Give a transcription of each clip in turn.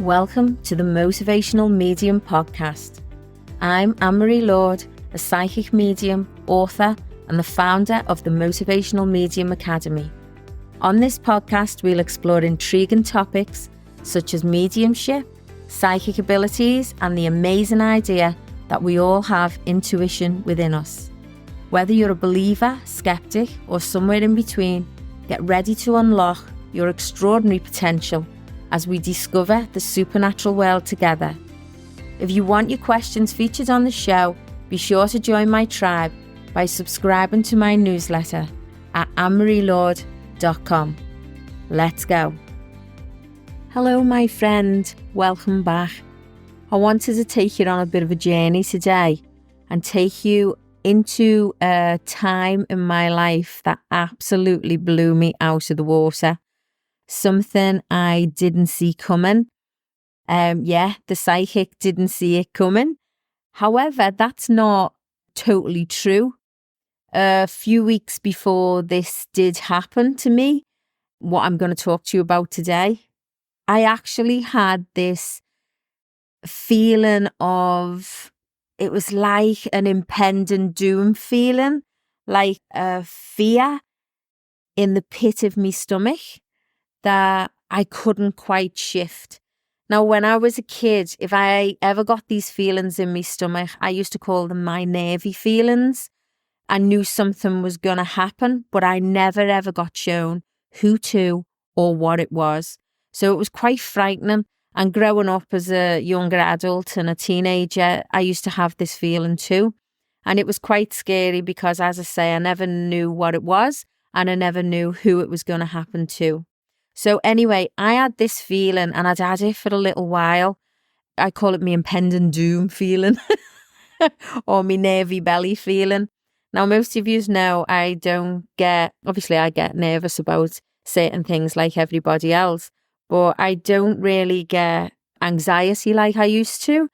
Welcome to the Motivational Medium podcast. I'm Anne-Marie Lord, a psychic medium, author, and the founder of the Motivational Medium Academy. On this podcast, we'll explore intriguing topics such as mediumship, psychic abilities, and the amazing idea that we all have intuition within us. Whether you're a believer, skeptic, or somewhere in between, get ready to unlock your extraordinary potential as we discover the supernatural world together. If you want your questions featured on the show, be sure to join my tribe by subscribing to my newsletter at annemarielord.com. Let's go. Hello, my friend. Welcome back. I wanted to take you on a bit of a journey today and take you into a time in my life that absolutely blew me out of the water. Something I didn't see coming. The psychic didn't see it coming. However, that's not totally true. A few weeks before this did happen to me, what I'm going to talk to you about today, I actually had this feeling of, it was like an impending doom feeling, like a fear in the pit of my stomach that I couldn't quite shift. Now, when I was a kid, if I ever got these feelings in my stomach, I used to call them my nervy feelings. I knew something was going to happen, but I never ever got shown who to or what it was. So it was quite frightening. And growing up as a younger adult and a teenager, I used to have this feeling too. And it was quite scary because, as I say, I never knew what it was and I never knew who it was going to happen to. So anyway, I had this feeling and I'd had it for a little while. I call it my impending doom feeling or my nervy belly feeling. Now, most of you know I get nervous about certain things like everybody else, but I don't really get anxiety like I used to.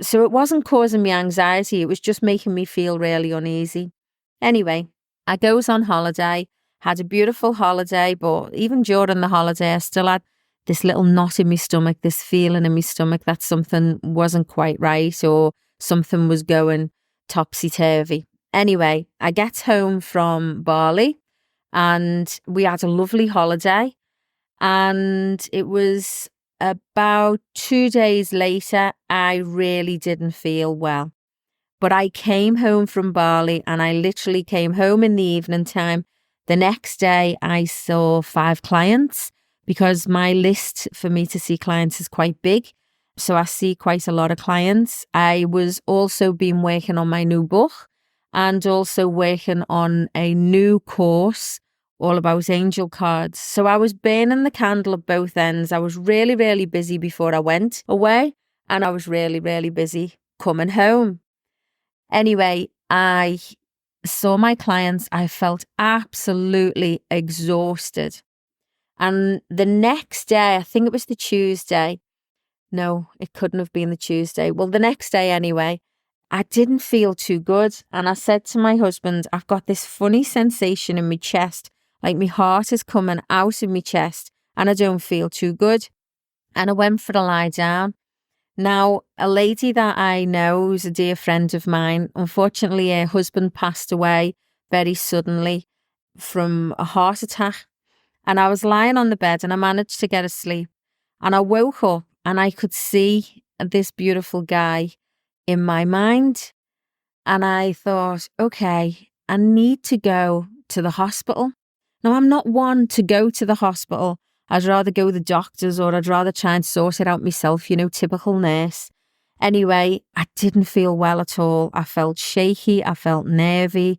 So it wasn't causing me anxiety. It was just making me feel really uneasy. Anyway, I goes on holiday. Had a beautiful holiday, but even during the holiday, I still had this little knot in my stomach, this feeling in my stomach that something wasn't quite right or something was going topsy-turvy. Anyway, I get home from Bali and we had a lovely holiday, and it was about 2 days later, I really didn't feel well. But I came home from Bali and I literally came home in the evening time. The next day, I saw 5 clients because my list for me to see clients is quite big. So I see quite a lot of clients. I was also been working on my new book and also working on a new course all about angel cards. So I was burning the candle at both ends. I was really, really busy before I went away, and I was really, really busy coming home. Anyway, I saw my clients. I felt absolutely exhausted. And the next day, I think it was the Tuesday. No, it couldn't have been the Tuesday. Well, the next day anyway, I didn't feel too good. And I said to my husband, I've got this funny sensation in my chest, like my heart is coming out of my chest and I don't feel too good. And I went for a lie down. Now, a lady that I know who's a dear friend of mine, unfortunately, her husband passed away very suddenly from a heart attack. And I was lying on the bed and I managed to get asleep. And I woke up and I could see this beautiful guy in my mind. And I thought, okay, I need to go to the hospital. Now, I'm not one to go to the hospital. I'd rather go to the doctors, or I'd rather try and sort it out myself, typical nurse. Anyway, I didn't feel well at all. I felt shaky. I felt nervy.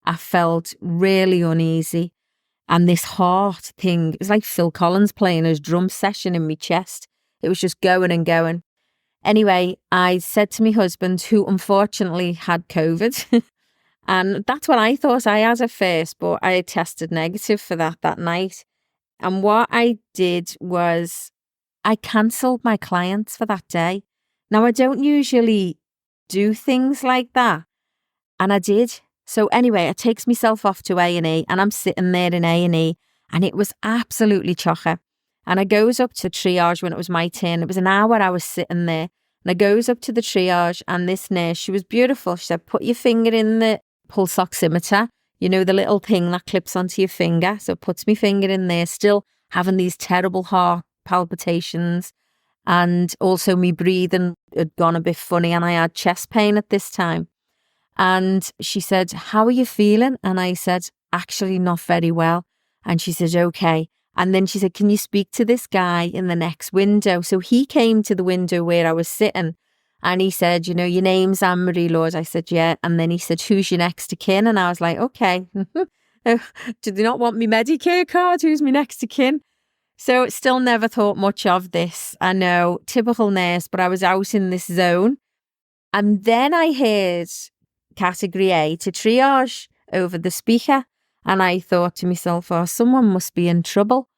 I felt really uneasy. And this heart thing, it was like Phil Collins playing his drum session in my chest. It was just going and going. Anyway, I said to my husband, who unfortunately had COVID, and that's what I thought I had at first, but I had tested negative for that night. And what I did was I cancelled my clients for that day. Now, I don't usually do things like that, and I did. So anyway, I takes myself off to A&E, and I'm sitting there in A&E, and it was absolutely chocker. And I goes up to triage when it was my turn. It was an hour I was sitting there. And I goes up to the triage, and this nurse, she was beautiful. She said, put your finger in the pulse oximeter, you know, the little thing that clips onto your finger. So puts my finger in there, still having these terrible heart palpitations. And also my breathing had gone a bit funny, and I had chest pain at this time. And she said, how are you feeling? And I said, actually not very well. And she said, okay. And then she said, can you speak to this guy in the next window? So he came to the window where I was sitting, and he said, you know, your name's Anne-Marie Lord. I said, yeah. And then he said, who's your next of kin? And I was like, okay. Do they not want me Medicare card? Who's my next of kin? So still never thought much of this. I know, typical nurse, but I was out in this zone. And then I heard category A to triage over the speaker. And I thought to myself, oh, someone must be in trouble.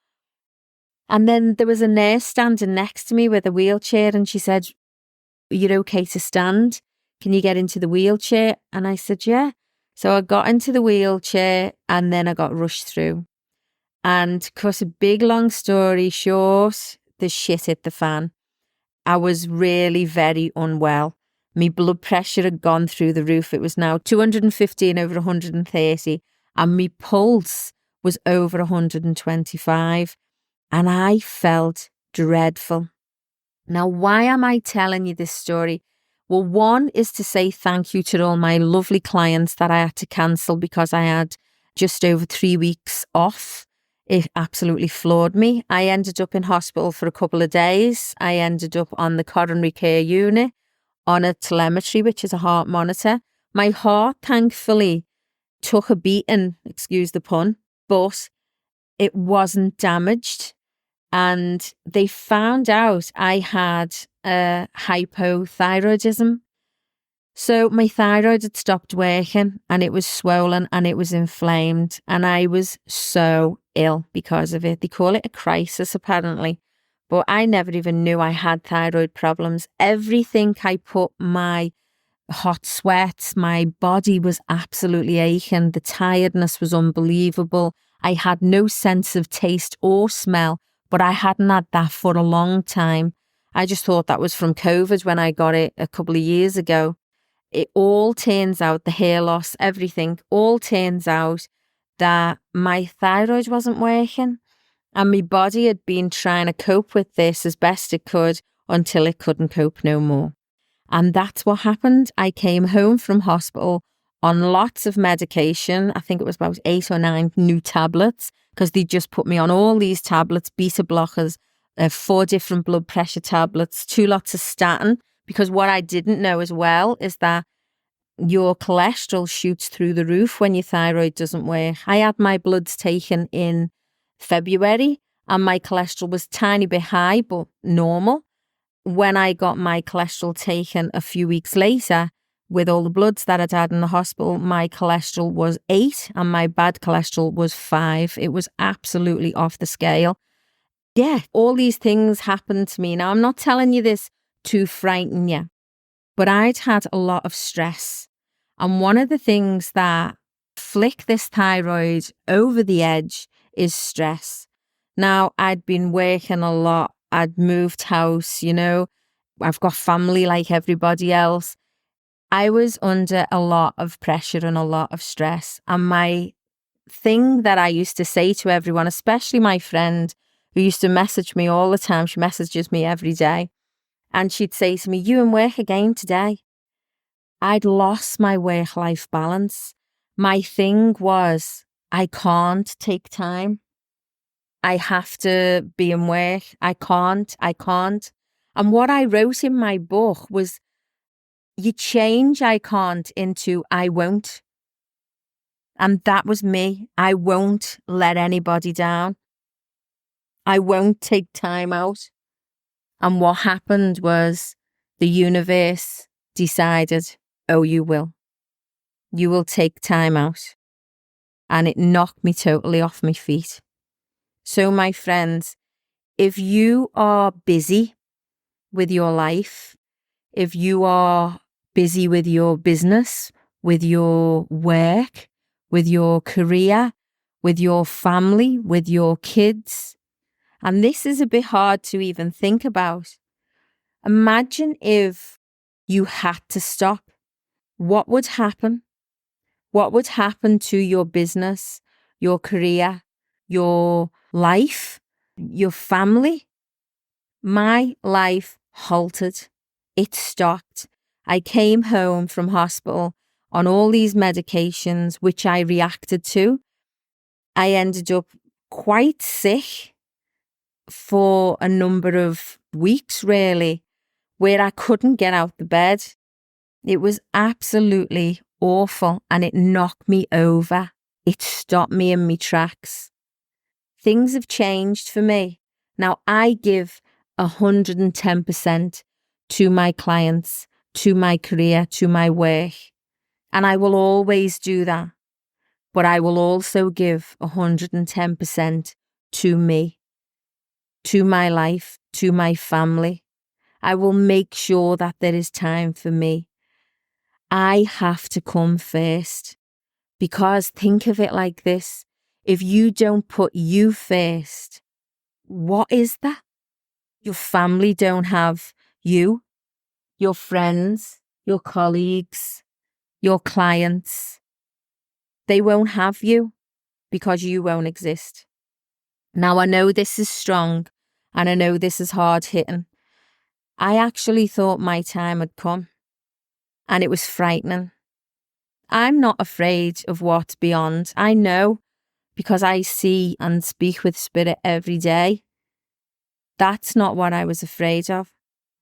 And then there was a nurse standing next to me with a wheelchair, and she said, you're okay to stand? Can you get into the wheelchair? And I said, yeah. So I got into the wheelchair, and then I got rushed through. And of course, a big long story short, the shit hit the fan. I was really very unwell. My blood pressure had gone through the roof. It was now 215 over 130. And my pulse was over 125. And I felt dreadful. Now, why am I telling you this story? Well, one is to say thank you to all my lovely clients that I had to cancel because I had just over 3 weeks off. It absolutely floored me. I ended up in hospital for a couple of days. I ended up on the coronary care unit on a telemetry, which is a heart monitor. My heart, thankfully, took a beating, excuse the pun, but it wasn't damaged. And they found out I had hypothyroidism. So my thyroid had stopped working, and it was swollen and it was inflamed, and I was so ill because of it. They call it a crisis apparently, but I never even knew I had thyroid problems. Everything I put, my hot sweats, my body was absolutely aching. The tiredness was unbelievable. I had no sense of taste or smell, but I hadn't had that for a long time. I just thought that was from COVID when I got it a couple of years ago. It all turns out, the hair loss, everything, all turns out that my thyroid wasn't working, and my body had been trying to cope with this as best it could until it couldn't cope no more. And that's what happened. I came home from hospital on lots of medication. I think it was about 8 or 9 new tablets, because they just put me on all these tablets, beta blockers, 4 different blood pressure tablets, 2 lots of statin. Because what I didn't know as well is that your cholesterol shoots through the roof when your thyroid doesn't work. I had my bloods taken in February, and my cholesterol was tiny bit high, but normal. When I got my cholesterol taken a few weeks later, with all the bloods that I'd had in the hospital, my cholesterol was 8 and my bad cholesterol was 5. It was absolutely off the scale. Yeah, all these things happened to me. Now, I'm not telling you this to frighten you, but I'd had a lot of stress. And one of the things that flick this thyroid over the edge is stress. Now, I'd been working a lot. I'd moved house, you know, I've got family like everybody else. I was under a lot of pressure and a lot of stress. And my thing that I used to say to everyone, especially my friend who used to message me all the time, she messages me every day, and she'd say to me, you in work again today? I'd lost my work-life balance. My thing was, I can't take time. I have to be in work. I can't. And what I wrote in my book was, you change I can't into I won't. And that was me. I won't let anybody down. I won't take time out. And what happened was the universe decided, oh, you will. You will take time out. And it knocked me totally off my feet. So my friends, if you are busy with your life, if you are busy with your business, with your work, with your career, with your family, with your kids, And this is a bit hard to even think about. Imagine if you had to stop. What would happen? What would happen to your business, your career, your life, your family? My life halted. It stopped. I came home from hospital on all these medications, which I reacted to. I ended up quite sick for a number of weeks, really, where I couldn't get out the bed. It was absolutely awful and it knocked me over. It stopped me in my tracks. Things have changed for me. Now I give 110% to my clients, to my career, to my work. And I will always do that. But I will also give 110% to me, to my life, to my family. I will make sure that there is time for me. I have to come first, because think of it like this. If you don't put you first, what is that? Your family don't have you, your friends, your colleagues, your clients. They won't have you because you won't exist. Now, I know this is strong and I know this is hard hitting. I actually thought my time had come and it was frightening. I'm not afraid of what's beyond. I know because I see and speak with Spirit every day. That's not what I was afraid of.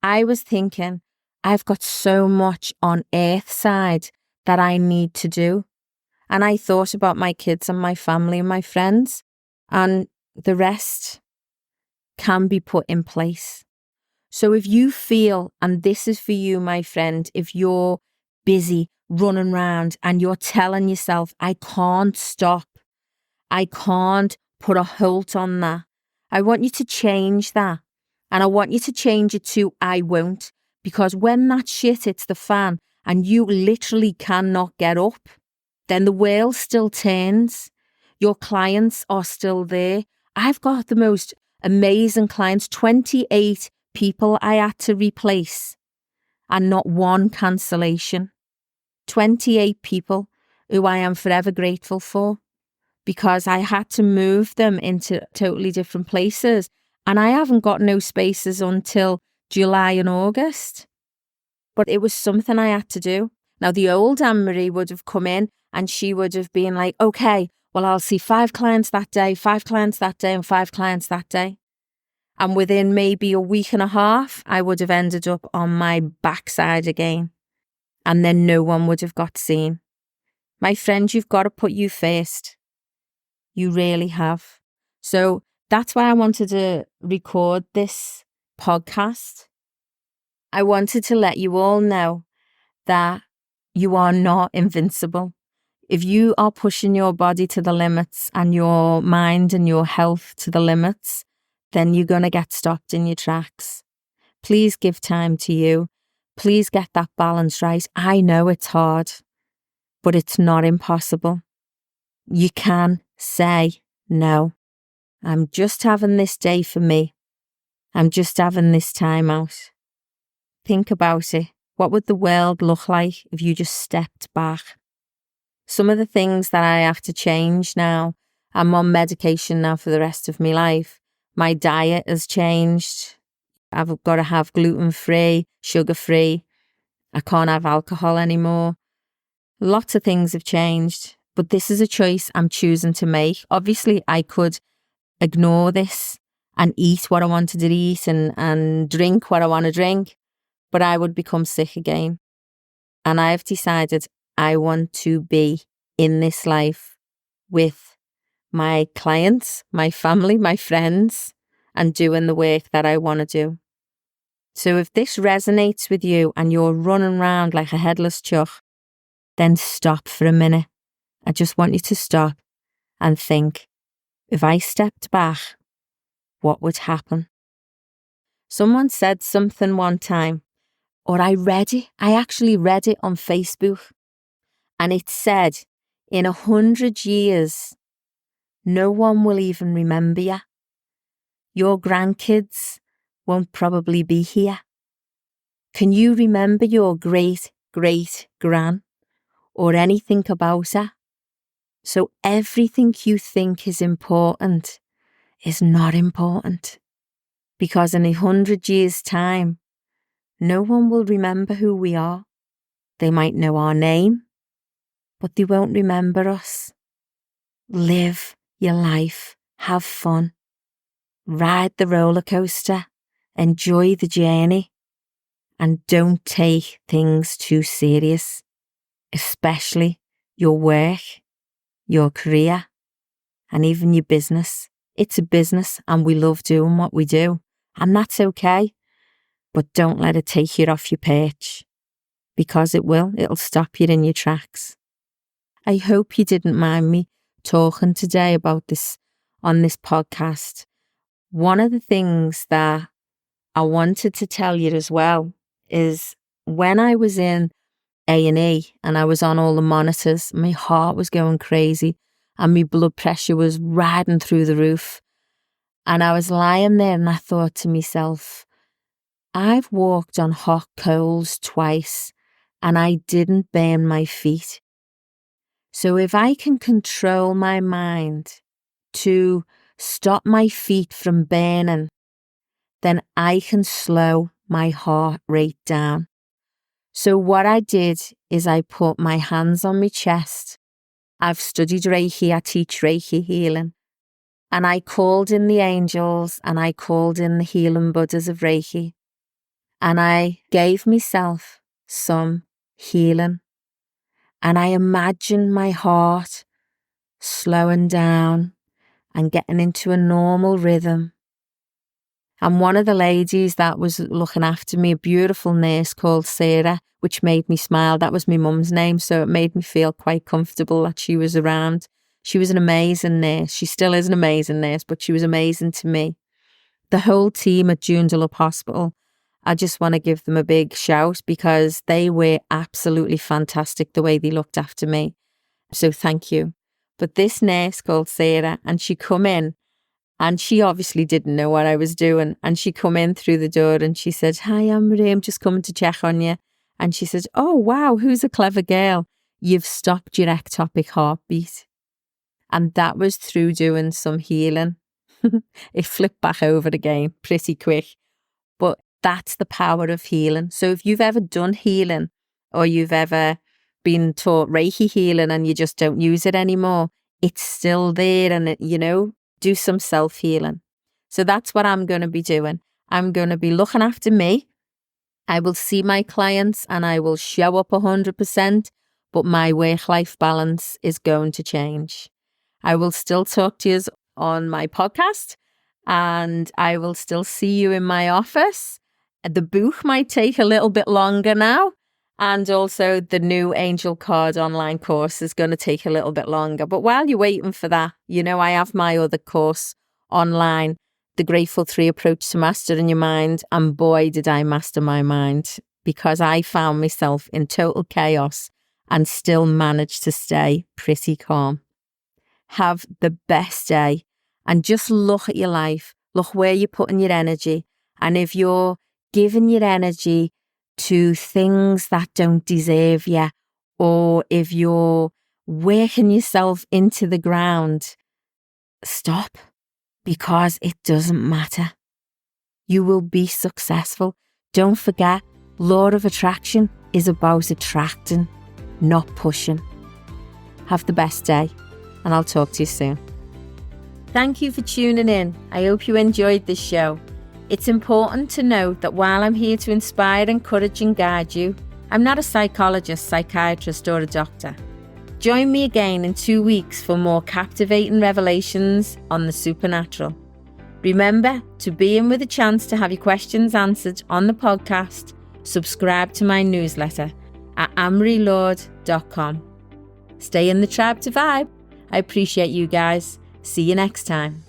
I was thinking, I've got so much on earth side that I need to do. And I thought about my kids and my family and my friends, and the rest can be put in place. So if you feel, and this is for you, my friend, if you're busy running around and you're telling yourself, I can't stop, I can't put a halt on that, I want you to change that. And I want you to change it to I won't. Because when that shit hits the fan and you literally cannot get up, then the world still turns. Your clients are still there. I've got the most amazing clients, 28 people I had to replace and not one cancellation. 28 people who I am forever grateful for, because I had to move them into totally different places. And I haven't got no spaces until July and August. But it was something I had to do. Now, the old Anne-Marie would have come in and she would have been like, okay, well, I'll see 5 clients that day, 5 clients that day, and 5 clients that day. And within maybe a week and a half, I would have ended up on my backside again. And then no one would have got seen. My friend, you've got to put you first. You really have. So that's why I wanted to record this podcast. I wanted to let you all know that you are not invincible. If you are pushing your body to the limits and your mind and your health to the limits, then you're going to get stopped in your tracks. Please give time to you. Please get that balance right. I know it's hard, but it's not impossible. You can say no. I'm just having this day for me. I'm just having this time out. Think about it. What would the world look like if you just stepped back? Some of the things that I have to change now, I'm on medication now for the rest of my life. My diet has changed. I've got to have gluten-free, sugar-free. I can't have alcohol anymore. Lots of things have changed, but this is a choice I'm choosing to make. Obviously, I could ignore this and eat what I wanted to eat and drink what I want to drink, but I would become sick again. And I've decided I want to be in this life with my clients, my family, my friends, and doing the work that I want to do. So if this resonates with you and you're running around like a headless chuck, then stop for a minute. I just want you to stop and think, if I stepped back, what would happen? Someone said something one time, or I actually read it on Facebook, and it said, in 100 years, no one will even remember you. your grandkids won't probably be here. Can you remember your great-great-gran or anything about her? So everything you think is important is not important, because in 100 years' time, no one will remember who we are. They might know our name, but they won't remember us. Live your life, have fun, ride the roller coaster, enjoy the journey, and don't take things too serious, especially your work, your career, and even your business. It's a business and we love doing what we do, and that's okay, but don't let it take you off your perch, because it'll stop you in your tracks. I hope you didn't mind me talking today about this on this podcast. One of the things that I wanted to tell you as well is when I was in A&E and I was on all the monitors, my heart was going crazy and my blood pressure was riding through the roof. And I was lying there and I thought to myself, I've walked on hot coals twice and I didn't burn my feet. So if I can control my mind to stop my feet from burning, then I can slow my heart rate down. So what I did is I put my hands on my chest. I've studied Reiki, I teach Reiki healing. And I called in the angels and I called in the healing Buddhas of Reiki. And I gave myself some healing. And I imagined my heart slowing down and getting into a normal rhythm. And one of the ladies that was looking after me, a beautiful nurse called Sarah, which made me smile. That was my mum's name, so it made me feel quite comfortable that she was around. She was an amazing nurse. She still is an amazing nurse, but she was amazing to me. The whole team at Joondalup Hospital, I just want to give them a big shout because they were absolutely fantastic the way they looked after me. So thank you. But this nurse called Sarah, and she come in, and she obviously didn't know what I was doing. And she come in through the door and she said, "Hi, Anne-Marie, I'm just coming to check on you." And she said, "Oh, wow, who's a clever girl? You've stopped your ectopic heartbeat." And that was through doing some healing. It flipped back over again pretty quick. But that's the power of healing. So if you've ever done healing or you've ever been taught Reiki healing and you just don't use it anymore, it's still there, and do some self-healing. So that's what I'm going to be doing. I'm going to be looking after me. I will see my clients and I will show up 100%, but my work-life balance is going to change. I will still talk to you on my podcast and I will still see you in my office. The booth might take a little bit longer now. And also the new Angel Card online course is going to take a little bit longer. But while you're waiting for that, I have my other course online, The Grateful 3 Approach to Mastering Your Mind. And boy, did I master my mind, because I found myself in total chaos and still managed to stay pretty calm. Have the best day and just look at your life. Look where you're putting your energy. And if you're giving your energy to things that don't deserve you, or if you're working yourself into the ground, stop, because it doesn't matter. You will be successful. Don't forget, law of attraction is about attracting, not pushing. Have the best day, and I'll talk to you soon. Thank you for tuning in. I hope you enjoyed this show. It's important to note that while I'm here to inspire, encourage and guide you, I'm not a psychologist, psychiatrist or a doctor. Join me again in 2 weeks for more captivating revelations on the supernatural. Remember to be in with a chance to have your questions answered on the podcast. Subscribe to my newsletter at annemarielord.com. Stay in the tribe to vibe. I appreciate you guys. See you next time.